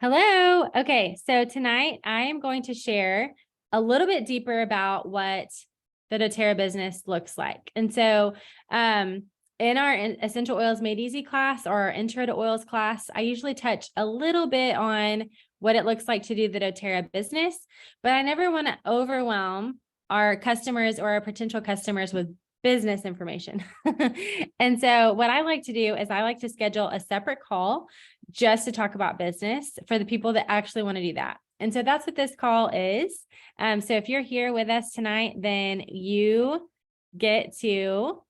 Hello. Okay, so tonight I am going to share a little bit deeper about what the doTERRA business looks like. And so in our Essential Oils Made Easy class or our Intro to Oils class, I usually touch a little bit on what it looks like to do the doTERRA business, but I never want to overwhelm our customers or our potential customers with business information. And so what I like to do is I like to schedule a separate call just to talk about business for the people that actually want to do that. And so that's what this call is. So if you're here with us tonight, then you get to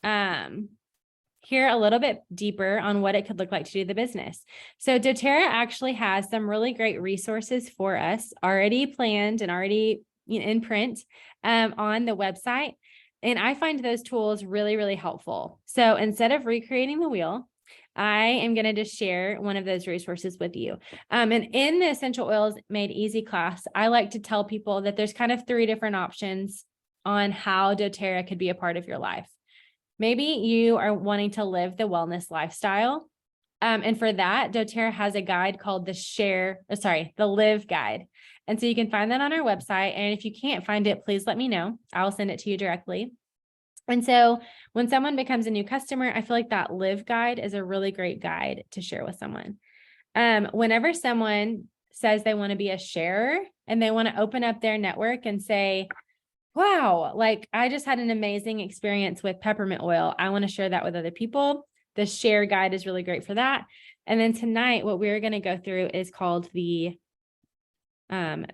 hear a little bit deeper on what it could look like to do the business. So doTERRA actually has some really great resources for us already planned and already in print on the website. And I find those tools really, really helpful. So instead of recreating the wheel, I am going to just share one of those resources with you. And in the Essential Oils Made Easy class, I like to tell people that there's kind of 3 different options on how doTERRA could be a part of your life. Maybe you are wanting to live the wellness lifestyle. And for that, doTERRA has a guide called the Live Guide. And so you can find that on our website. And if you can't find it, please let me know. I'll send it to you directly. And so when someone becomes a new customer, I feel like that Live Guide is a really great guide to share with someone. Whenever someone says they want to be a sharer and they want to open up their network and say, wow, like I just had an amazing experience with peppermint oil. I want to share that with other people. The share guide is really great for that. And then tonight, what we're going to go through is called the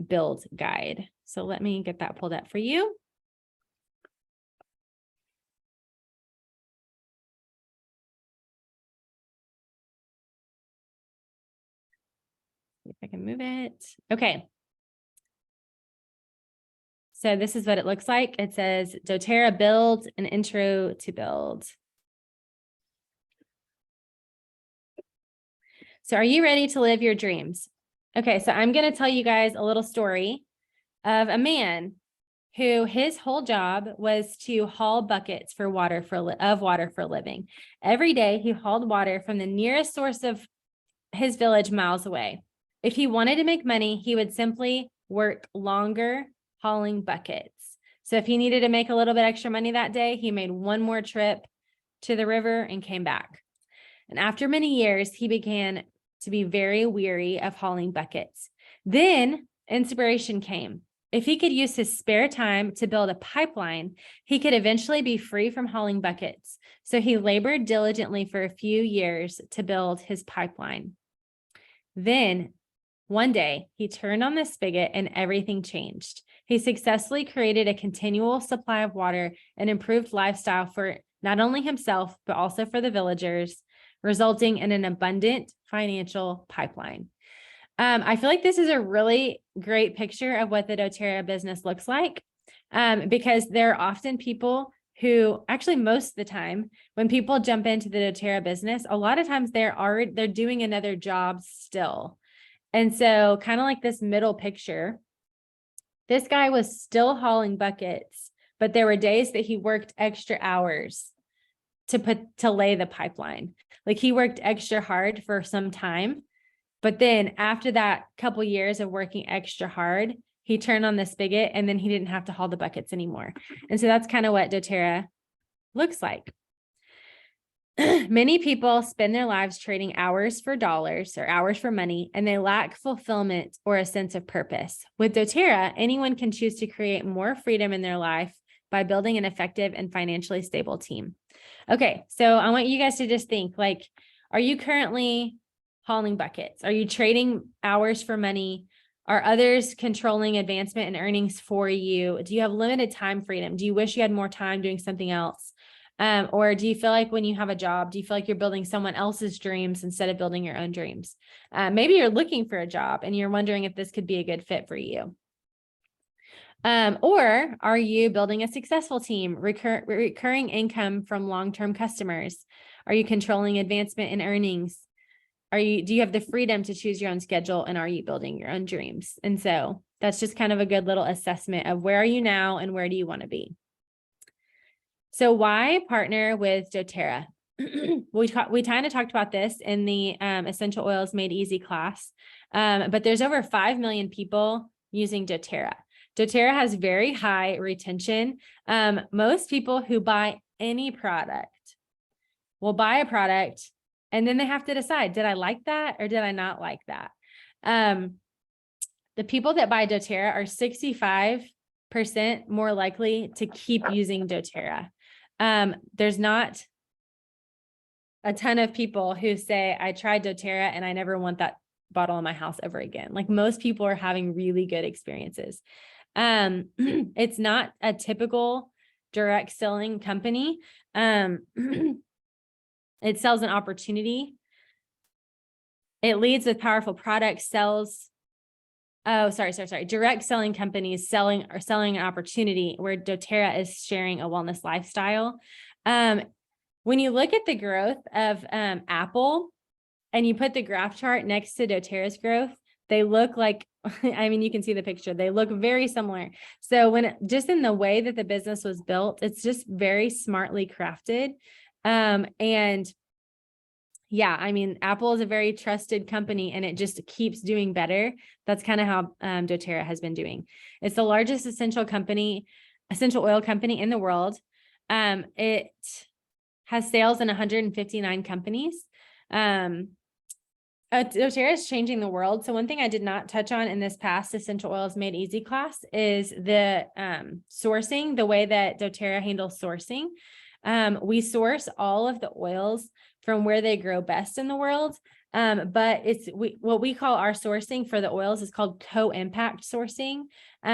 build guide. So let me get that pulled up for you. See if I can move it. Okay. So this is what it looks like. It says doTERRA Build, an intro to build. So are you ready to live your dreams? Okay, so I'm going to tell you guys a little story of a man who his whole job was to haul buckets for water for a living. Every day he hauled water from the nearest source of his village miles away. If he wanted to make money, he would simply work longer hauling buckets. So if he needed to make a little bit extra money that day, he made one more trip to the river and came back. And after many years, he began to be very weary of hauling buckets. Then inspiration came. If he could use his spare time to build a pipeline, he could eventually be free from hauling buckets. So he labored diligently for a few years to build his pipeline. Then one day he turned on the spigot and everything changed. He successfully created a continual supply of water and improved lifestyle for not only himself, but also for the villagers, resulting in an abundant financial pipeline. I feel like this is a really great picture of what the doTERRA business looks like, because there are often people who actually most of the time when people jump into the doTERRA business, a lot of times they're doing another job still. And so kind of like this middle picture, this guy was still hauling buckets, but there were days that he worked extra hours to lay the pipeline. Like he worked extra hard for some time, but then after that couple years of working extra hard, he turned on the spigot and then he didn't have to haul the buckets anymore. And so that's kind of what doTERRA looks like. Many people spend their lives trading hours for dollars or hours for money, and they lack fulfillment or a sense of purpose. With doTERRA, anyone can choose to create more freedom in their life by building an effective and financially stable team. Okay, so I want you guys to just think, like, are you currently hauling buckets? Are you trading hours for money? Are others controlling advancement and earnings for you? Do you have limited time freedom? Do you wish you had more time doing something else? Or do you feel like when you have a job, do you feel like you're building someone else's dreams instead of building your own dreams? Maybe you're looking for a job and you're wondering if this could be a good fit for you. Or are you building a successful team, recurring income from long-term customers? Are you controlling advancement in earnings? Do you have the freedom to choose your own schedule, and are you building your own dreams? And so that's just kind of a good little assessment of where are you now and where do you want to be? So why partner with doTERRA? we kind of talked about this in the Essential Oils Made Easy class, but there's over 5 million people using doTERRA. doTERRA has very high retention. Most people who buy any product will buy a product and then they have to decide, did I like that or did I not like that? The people that buy doTERRA are 65% more likely to keep using doTERRA. There's not a ton of people who say, I tried doTERRA and I never want that bottle in my house ever again. Like most people are having really good experiences. It's not a typical direct selling company. It sells an opportunity. It leads with powerful products, direct selling companies selling an opportunity, where doTERRA is sharing a wellness lifestyle. When you look at the growth of Apple and you put the graph chart next to doTERRA's growth, they look like, I mean, you can see the picture. They look very similar. So just in the way that the business was built, it's just very smartly crafted. And yeah, I mean, Apple is a very trusted company and it just keeps doing better. That's kind of how doTERRA has been doing. It's the largest essential oil company in the world. It has sales in 159 companies. doTERRA is changing the world. So one thing I did not touch on in this past Essential Oils Made Easy class is the sourcing, the way that doTERRA handles sourcing. We source all of the oils from where they grow best in the world. But what we call our sourcing for the oils is called co-impact sourcing,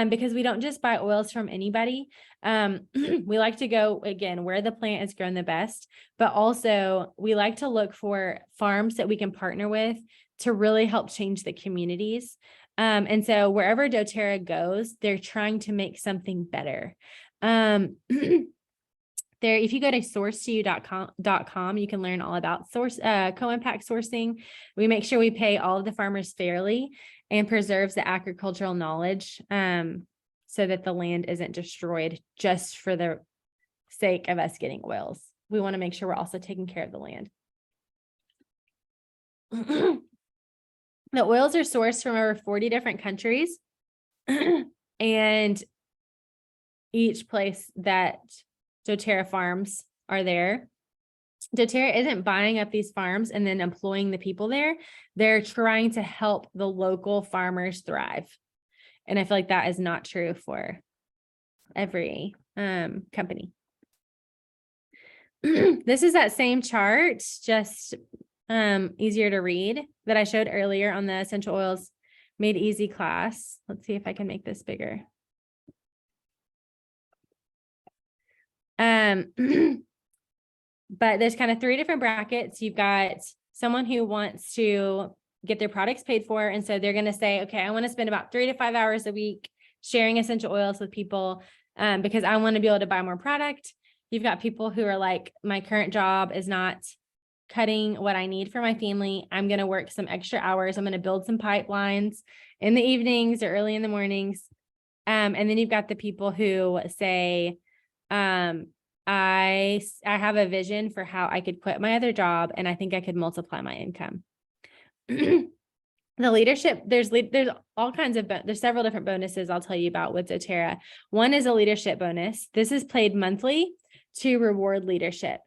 because we don't just buy oils from anybody. We like to go, again, where the plant is grown the best, but also we like to look for farms that we can partner with to really help change the communities. And so wherever doTERRA goes, they're trying to make something better. If you go to sourcetoyou.com, you can learn all about co-impact sourcing. We make sure we pay all of the farmers fairly and preserves the agricultural knowledge, so that the land isn't destroyed just for the sake of us getting oils. We want to make sure we're also taking care of the land. The oils are sourced from over 40 different countries, and each place that doTERRA farms are there. doTERRA isn't buying up these farms and then employing the people there. They're trying to help the local farmers thrive. And I feel like that is not true for every company. This is that same chart, just easier to read, that I showed earlier on the Essential Oils Made Easy class. Let's see if I can make this bigger. But there's kind of 3 different brackets. You've got someone who wants to get their products paid for. And so they're going to say, okay, I want to spend about 3 to 5 hours a week sharing essential oils with people, because I want to be able to buy more product. You've got people who are like, my current job is not cutting what I need for my family. I'm going to work some extra hours. I'm going to build some pipelines in the evenings or early in the mornings. And then you've got the people who say, I have a vision for how I could quit my other job, and I think I could multiply my income. The leadership, there's all kinds of, there's several different bonuses I'll tell you about with doTERRA. One is a leadership bonus. This is paid monthly to reward leadership.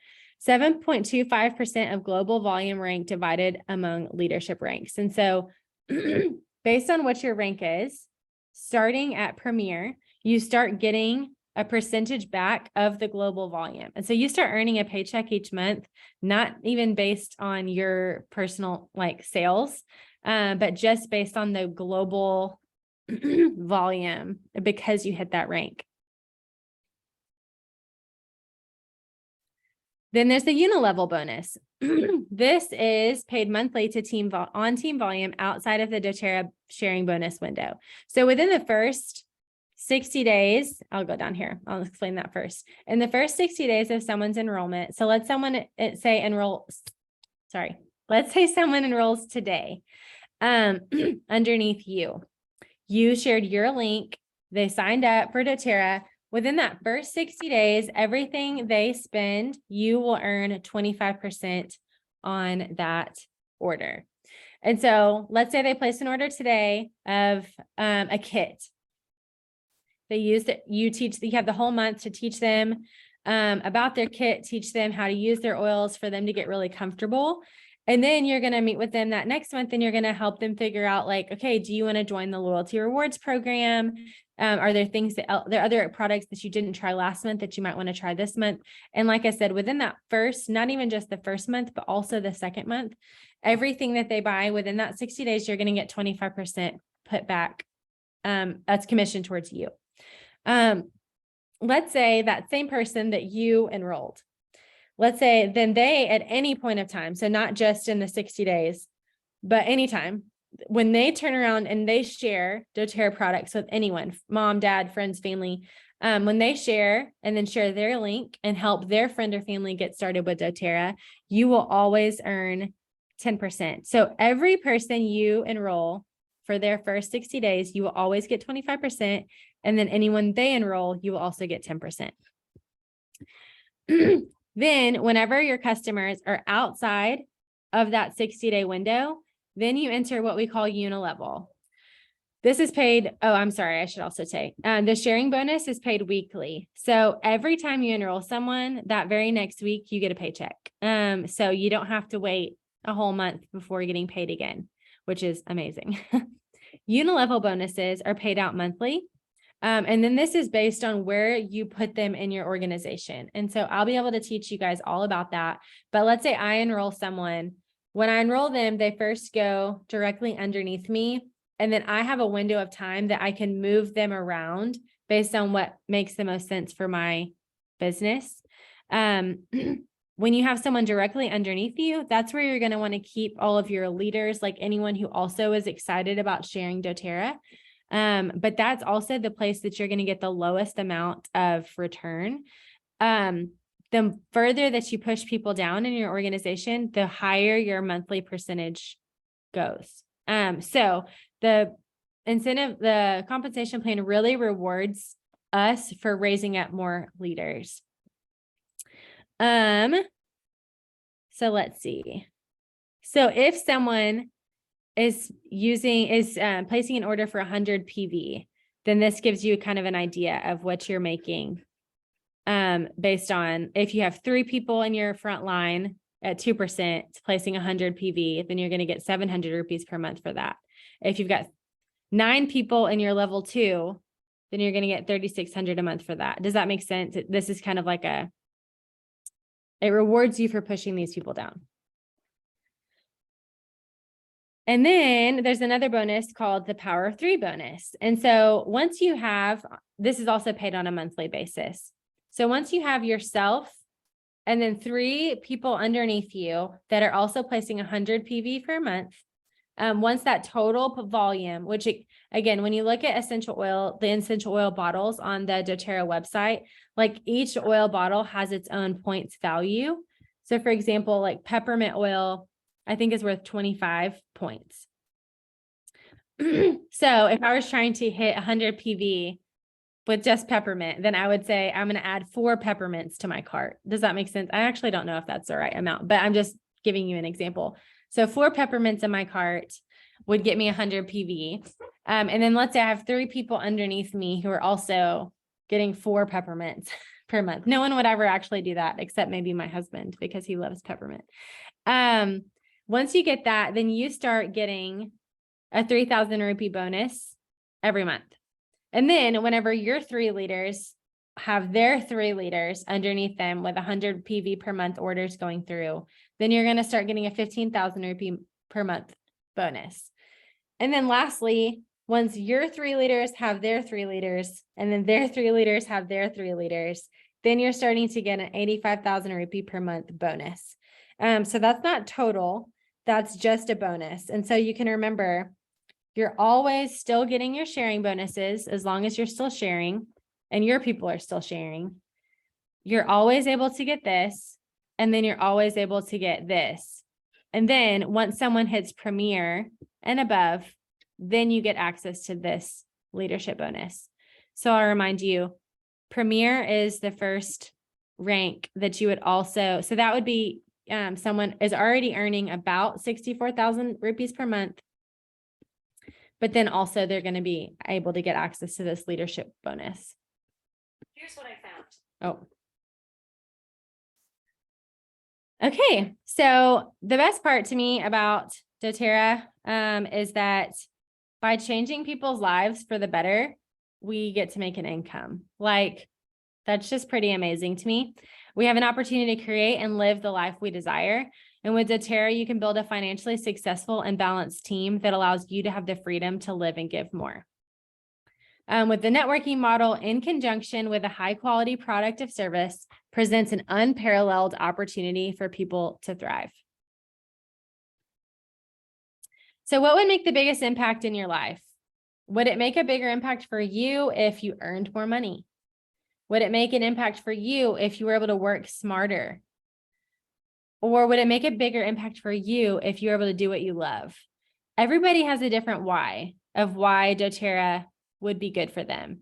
7.25% of global volume rank divided among leadership ranks. And so based on what your rank is, starting at Premier, you start getting a percentage back of the global volume. And so you start earning a paycheck each month, not even based on your personal sales, but just based on the global volume, because you hit that rank. Then there's the unilevel bonus. This is paid monthly to team volume outside of the doTERRA sharing bonus window. So within the first 60 days, I'll go down here. I'll explain that first. In the first 60 days of someone's enrollment, so let's say someone enrolls today, underneath you shared your link, they signed up for doTERRA. within that first 60 days, everything they spend, you will earn 25% on that order. And so let's say they place an order today of a kit. They use it, you have the whole month to teach them about their kit, teach them how to use their oils for them to get really comfortable. And then you're going to meet with them that next month and you're going to help them figure out like, okay, do you want to join the loyalty rewards program? Are there things that there are other products that you didn't try last month that you might want to try this month? And like I said, within that first, not even just the first month, but also the second month, everything that they buy within that 60 days, you're going to get 25% put back. That's commission towards you. Let's say that same person that you enrolled, let's say then they at any point of time, so not just in the 60 days, but anytime, when they turn around and they share doTERRA products with anyone, mom, dad, friends, family, when they share and then share their link and help their friend or family get started with doTERRA, you will always earn 10%. So every person you enroll for their first 60 days, you will always get 25%. And then anyone they enroll, you will also get 10%. Then whenever your customers are outside of that 60-day window, then you enter what we call unilevel. This is paid. Oh, I'm sorry. I should also say the sharing bonus is paid weekly. So every time you enroll someone, that very next week, you get a paycheck. So you don't have to wait a whole month before getting paid again, which is amazing. Unilevel bonuses are paid out monthly. And then this is based on where you put them in your organization. And so I'll be able to teach you guys all about that. But let's say I enroll someone. When I enroll them, they first go directly underneath me. And then I have a window of time that I can move them around based on what makes the most sense for my business. When you have someone directly underneath you, that's where you're going to want to keep all of your leaders, like anyone who also is excited about sharing doTERRA. But that's also the place that you're going to get the lowest amount of return. The further that you push people down in your organization, the higher your monthly percentage goes. So the compensation plan really rewards us for raising up more leaders. So let's see. So if someone is placing an order for 100 PV, then this gives you kind of an idea of what you're making based on if you have 3 people in your front line at 2% placing 100 PV, then you're going to get 700 rupees per month for that. If you've got 9 people in your level 2, then you're going to get 3,600 a month for that. Does that make sense? This is kind of like it rewards you for pushing these people down. And then there's another bonus called the Power of 3 bonus. And so once you have, this is also paid on a monthly basis. So once you have yourself and then 3 people underneath you that are also placing 100 PV per month, once that total volume, which again, when you look at essential oil, the essential oil bottles on the doTERRA website, like each oil bottle has its own points value. So for example, like peppermint oil, I think is worth 25 points. So if I was trying to hit 100 PV with just peppermint, then I would say I'm going to add 4 peppermints to my cart. Does that make sense? I actually don't know if that's the right amount, but I'm just giving you an example. So 4 peppermints in my cart would get me 100 PV. And then let's say I have 3 people underneath me who are also getting 4 peppermints per month. No one would ever actually do that except maybe my husband because he loves peppermint. Once you get that, then you start getting a 3,000 rupee bonus every month. And then whenever your 3 leaders have their 3 leaders underneath them with 100 PV per month orders going through, then you're going to start getting a 15,000 rupee per month bonus. And then lastly, once your 3 leaders have their 3 leaders, and then their 3 leaders have their 3 leaders, then you're starting to get an 85,000 rupee per month bonus. So that's not total. That's just a bonus. And so you can remember, you're always still getting your sharing bonuses as long as you're still sharing and your people are still sharing. You're always able to get this, and then you're always able to get this. And then once someone hits Premier and above, then you get access to this leadership bonus. So I'll remind you, Premier is the first rank that you would also, so that would be someone is already earning about 64,000 rupees per month, but then also they're going to be able to get access to this leadership bonus. Here's what I found. Oh. Okay. So the best part to me about doTERRA is that by changing people's lives for the better, we get to make an income. Like, that's just pretty amazing to me. We have an opportunity to create and live the life we desire. And with doTERRA, you can build a financially successful and balanced team that allows you to have the freedom to live and give more. With the networking model in conjunction with a high quality product of service presents an unparalleled opportunity for people to thrive. So what would make the biggest impact in your life? Would it make a bigger impact for you if you earned more money? Would it make an impact for you if you were able to work smarter? Or would it make a bigger impact for you if you were able to do what you love? Everybody has a different why of why doTERRA would be good for them.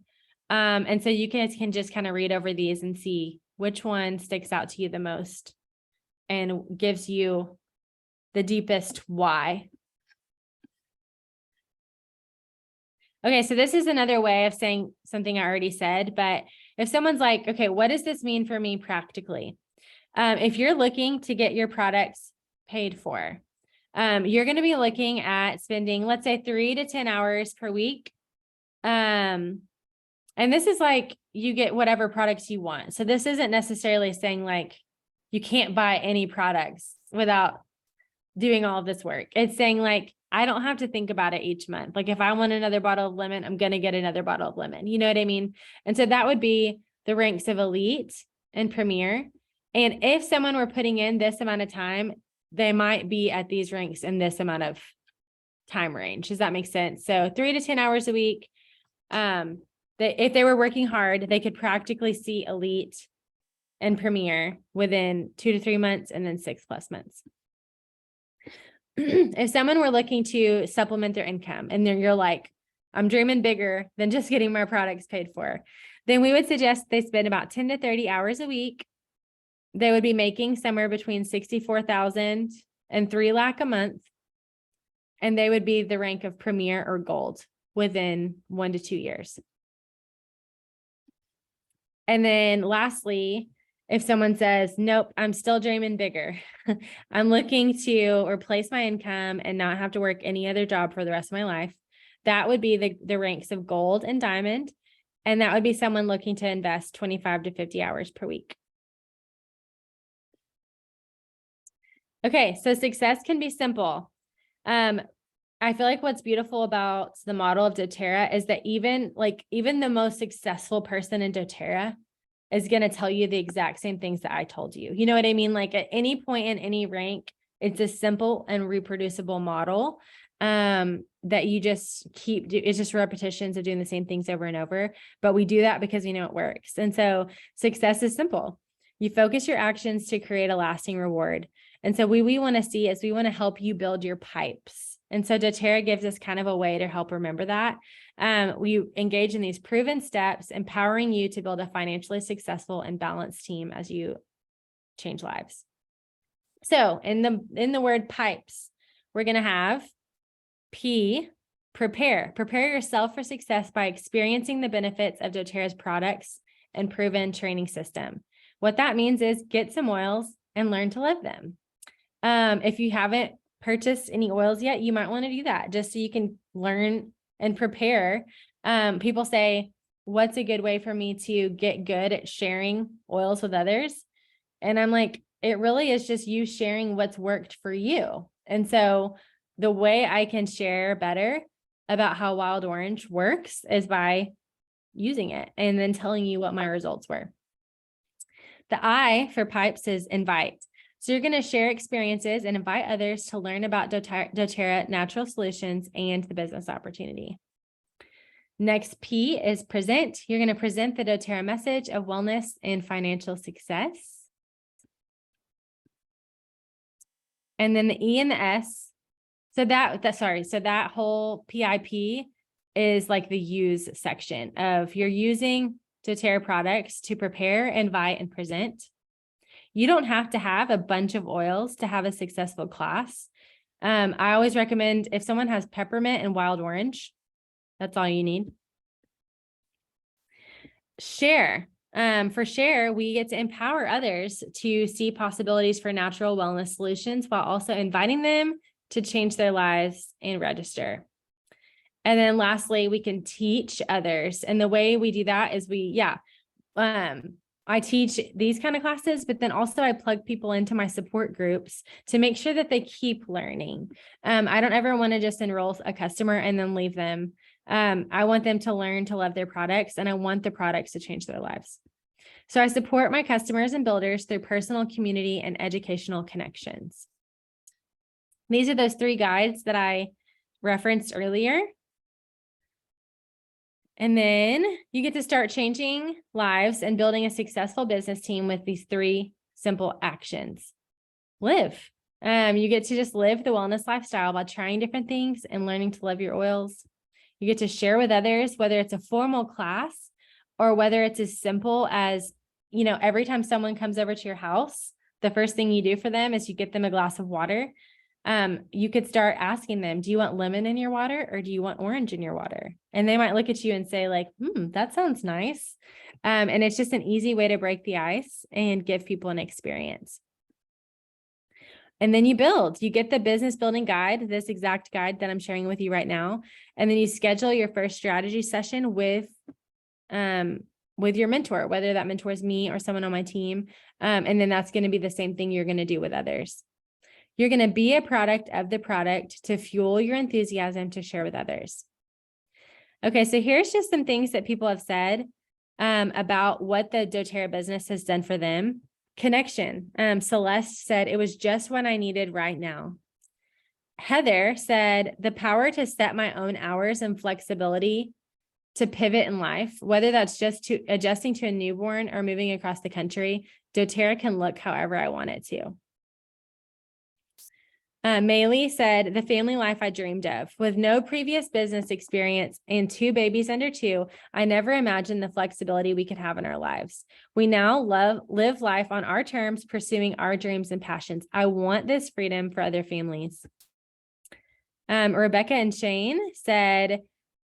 And so you guys can just kind of read over these and see which one sticks out to you the most and gives you the deepest why. Okay, so this is another way of saying something I already said, but if someone's like, okay, what does this mean for me practically? If you're looking to get your products paid for, you're going to be looking at spending, let's say 3 to 10 hours per week. And this is like, you get whatever products you want. So this isn't necessarily saying like, you can't buy any products without doing all of this work. It's saying like, I don't have to think about it each month. Like if I want another bottle of lemon, I'm going to get another bottle of lemon. You know what I mean? And so that would be the ranks of elite and premier. And if someone were putting in this amount of time, they might be at these ranks in this amount of time range. Does that make sense? So 3 to 10 hours a week. If they were working hard, they could practically see elite and premier within 2 to 3 months and then 6+ months. If someone were looking to supplement their income and then you're like, I'm dreaming bigger than just getting my products paid for, then we would suggest they spend about 10 to 30 hours a week. They would be making somewhere between 64,000 and 3 lakh a month. And they would be the rank of premier or gold within 1 to 2 years. And then lastly, if someone says, nope, I'm still dreaming bigger. I'm looking to replace my income and not have to work any other job for the rest of my life. That would be the ranks of gold and diamond. And that would be someone looking to invest 25 to 50 hours per week. Okay, so success can be simple. I feel like what's beautiful about the model of doTERRA is that even the most successful person in doTERRA is going to tell you the exact same things that I told you. You know what I mean? Like at any point in any rank, it's a simple and reproducible model that you just it's just repetitions of doing the same things over and over. But we do that because we know it works. And so success is simple. You focus your actions to create a lasting reward. And so we want to see is we want to help you build your pipes. And so doTERRA gives us kind of a way to help remember that. We engage in these proven steps, empowering you to build a financially successful and balanced team as you change lives. So in the word pipes, we're going to have P, prepare. Prepare yourself for success by experiencing the benefits of doTERRA's products and proven training system. What that means is get some oils and learn to live them. If you haven't purchased any oils yet, you might want to do that just so you can learn and prepare. People say, what's a good way for me to get good at sharing oils with others? And I'm like, it really is just you sharing what's worked for you. And so the way I can share better about how Wild Orange works is by using it and then telling you what my results were. The I for pipes is invite. So you're going to share experiences and invite others to learn about doTERRA natural solutions and the business opportunity. Next, P is present. You're going to present the doTERRA message of wellness and financial success. And then the E and the S. So that whole PIP is like the use section of you're using doTERRA products to prepare, invite, and present. You don't have to have a bunch of oils to have a successful class. I always recommend if someone has peppermint and wild orange, that's all you need. Share. For share, we get to empower others to see possibilities for natural wellness solutions while also inviting them to change their lives and register. And then lastly, we can teach others. And the way we do that is I teach these kind of classes, but then also I plug people into my support groups to make sure that they keep learning. I don't ever want to just enroll a customer and then leave them. I want them to learn to love their products, and I want the products to change their lives. So I support my customers and builders through personal, community, and educational connections. These are those 3 guides that I referenced earlier. And then you get to start changing lives and building a successful business team with these 3 simple actions. Live. You get to just live the wellness lifestyle by trying different things and learning to love your oils. You get to share with others, whether it's a formal class or whether it's as simple as, every time someone comes over to your house, the first thing you do for them is you get them a glass of water. You could start asking them, do you want lemon in your water or do you want orange in your water? And they might look at you and say like, that sounds nice. And it's just an easy way to break the ice and give people an experience. And then you get the business building guide, this exact guide that I'm sharing with you right now. And then you schedule your first strategy session with your mentor, whether that mentor is me or someone on my team. And then that's going to be the same thing you're going to do with others. You're going to be a product of the product to fuel your enthusiasm to share with others. Okay, so here's just some things that people have said about what the doTERRA business has done for them. Connection. Celeste said, it was just what I needed right now. Heather said, the power to set my own hours and flexibility to pivot in life, whether that's just adjusting to a newborn or moving across the country, doTERRA can look however I want it to. Maylee said, the family life I dreamed of. With no previous business experience and 2 babies under 2, I never imagined the flexibility we could have in our lives. We now live life on our terms, pursuing our dreams and passions. I want this freedom for other families. Rebecca and Shane said,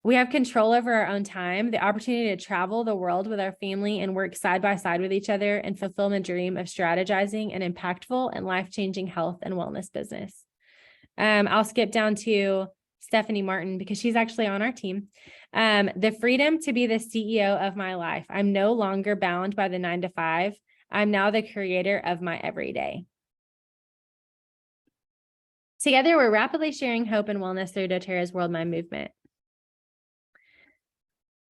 we have control over our own time, the opportunity to travel the world with our family and work side by side with each other and fulfill the dream of strategizing an impactful and life-changing health and wellness business. I'll skip down to Stephanie Martin because she's actually on our team. The freedom to be the CEO of my life. I'm no longer bound by the 9 to 5. I'm now the creator of my everyday. Together, we're rapidly sharing hope and wellness through doTERRA's World Mind movement.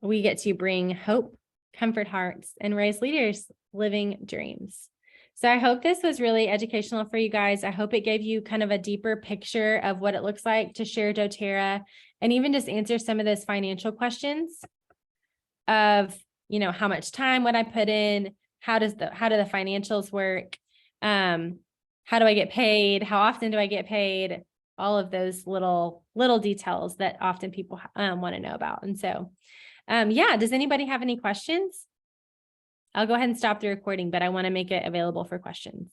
We get to bring hope, comfort hearts, and raise leaders living dreams. So I hope this was really educational for you guys. I hope it gave you kind of a deeper picture of what it looks like to share doTERRA and even just answer some of those financial questions of, how much time would I put in? How do the financials work? How do I get paid? How often do I get paid? All of those little details that often people want to know about. And so does anybody have any questions? I'll go ahead and stop the recording, but I want to make it available for questions.